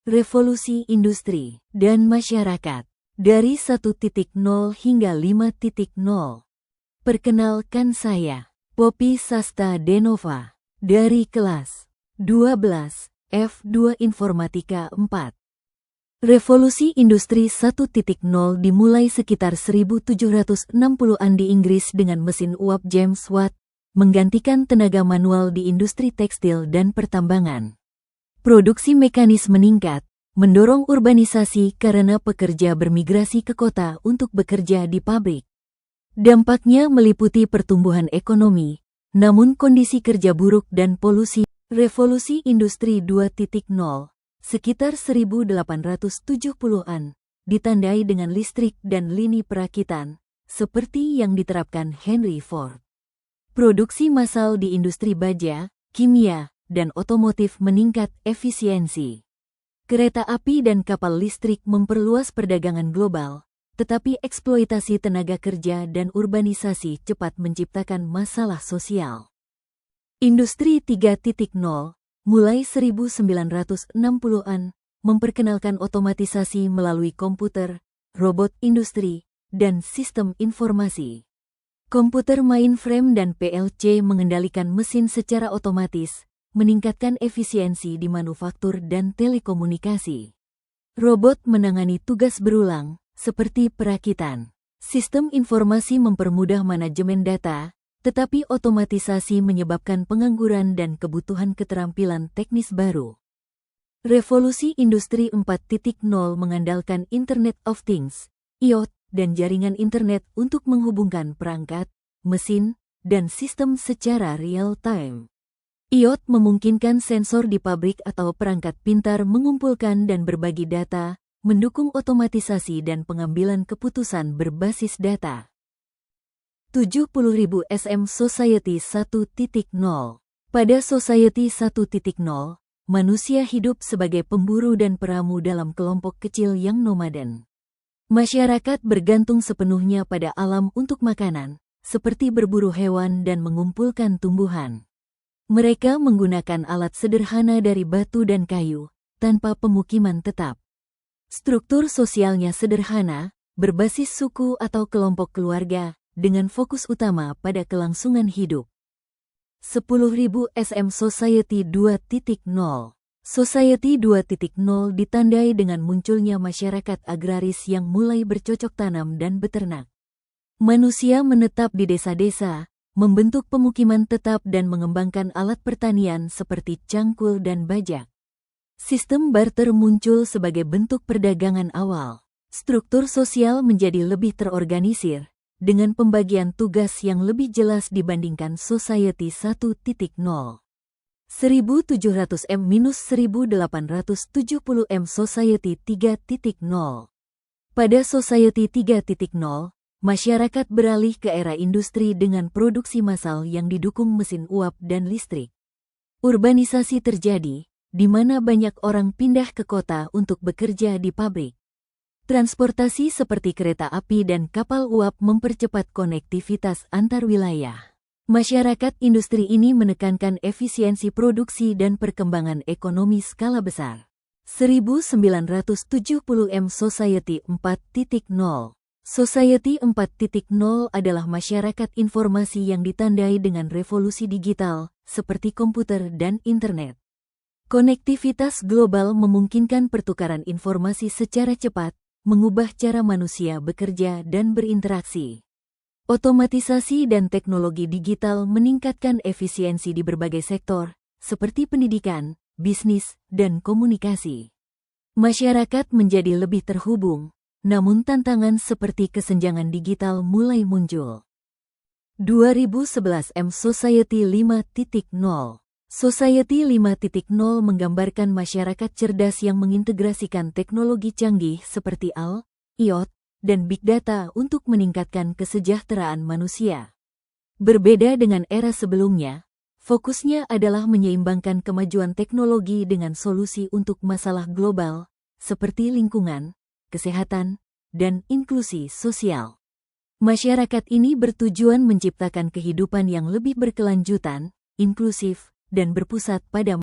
Revolusi industri dan masyarakat dari 1.0 hingga 5.0. Perkenalkan saya, Poppy Sasta Denova, dari kelas 12 F2 Informatika 4. Revolusi industri 1.0 dimulai sekitar 1760-an di Inggris dengan mesin uap James Watt, menggantikan tenaga manual di industri tekstil dan pertambangan. Produksi mekanis meningkat, mendorong urbanisasi karena pekerja bermigrasi ke kota untuk bekerja di pabrik. Dampaknya meliputi pertumbuhan ekonomi, namun kondisi kerja buruk dan polusi. Revolusi industri 2.0, sekitar 1870-an, ditandai dengan listrik dan lini perakitan, seperti yang diterapkan Henry Ford. Produksi massal di industri baja, kimia, dan otomotif meningkat efisiensi. Kereta api dan kapal listrik memperluas perdagangan global, tetapi eksploitasi tenaga kerja dan urbanisasi cepat menciptakan masalah sosial. Industri 3.0, mulai 1960-an, memperkenalkan otomatisasi melalui komputer, robot industri, dan sistem informasi. Komputer mainframe dan PLC mengendalikan mesin secara otomatis, meningkatkan efisiensi di manufaktur dan telekomunikasi. Robot menangani tugas berulang, seperti perakitan. Sistem informasi mempermudah manajemen data, tetapi otomatisasi menyebabkan pengangguran dan kebutuhan keterampilan teknis baru. Revolusi industri 4.0 mengandalkan Internet of Things, IoT, dan jaringan internet untuk menghubungkan perangkat, mesin, dan sistem secara real-time. IoT memungkinkan sensor di pabrik atau perangkat pintar mengumpulkan dan berbagi data, mendukung otomatisasi dan pengambilan keputusan berbasis data. 70.000 SM Society 1.0. Pada Society 1.0, manusia hidup sebagai pemburu dan peramu dalam kelompok kecil yang nomaden. Masyarakat bergantung sepenuhnya pada alam untuk makanan, seperti berburu hewan dan mengumpulkan tumbuhan. Mereka menggunakan alat sederhana dari batu dan kayu, tanpa pemukiman tetap. Struktur sosialnya sederhana, berbasis suku atau kelompok keluarga, dengan fokus utama pada kelangsungan hidup. 10.000 SM Society 2.0. Society 2.0 ditandai dengan munculnya masyarakat agraris yang mulai bercocok tanam dan beternak. Manusia menetap di desa-desa, membentuk pemukiman tetap dan mengembangkan alat pertanian seperti cangkul dan bajak. Sistem barter muncul sebagai bentuk perdagangan awal. Struktur sosial menjadi lebih terorganisir, dengan pembagian tugas yang lebih jelas dibandingkan Society 1.0. 1700 M-1870 M Society 3.0. Pada Society 3.0, masyarakat beralih ke era industri dengan produksi massal yang didukung mesin uap dan listrik. Urbanisasi terjadi, di mana banyak orang pindah ke kota untuk bekerja di pabrik. Transportasi seperti kereta api dan kapal uap mempercepat konektivitas antar wilayah. Masyarakat industri ini menekankan efisiensi produksi dan perkembangan ekonomi skala besar. 1970 M Society 4.0. Society 4.0 adalah masyarakat informasi yang ditandai dengan revolusi digital, seperti komputer dan internet. Konektivitas global memungkinkan pertukaran informasi secara cepat, mengubah cara manusia bekerja dan berinteraksi. Otomatisasi dan teknologi digital meningkatkan efisiensi di berbagai sektor, seperti pendidikan, bisnis, dan komunikasi. Masyarakat menjadi lebih terhubung, namun tantangan seperti kesenjangan digital mulai muncul. 2011 M Society 5.0. Society 5.0 menggambarkan masyarakat cerdas yang mengintegrasikan teknologi canggih seperti AI, IoT, dan Big Data untuk meningkatkan kesejahteraan manusia. Berbeda dengan era sebelumnya, fokusnya adalah menyeimbangkan kemajuan teknologi dengan solusi untuk masalah global, seperti lingkungan, kesehatan, dan inklusi sosial. Masyarakat ini bertujuan menciptakan kehidupan yang lebih berkelanjutan, inklusif, dan berpusat pada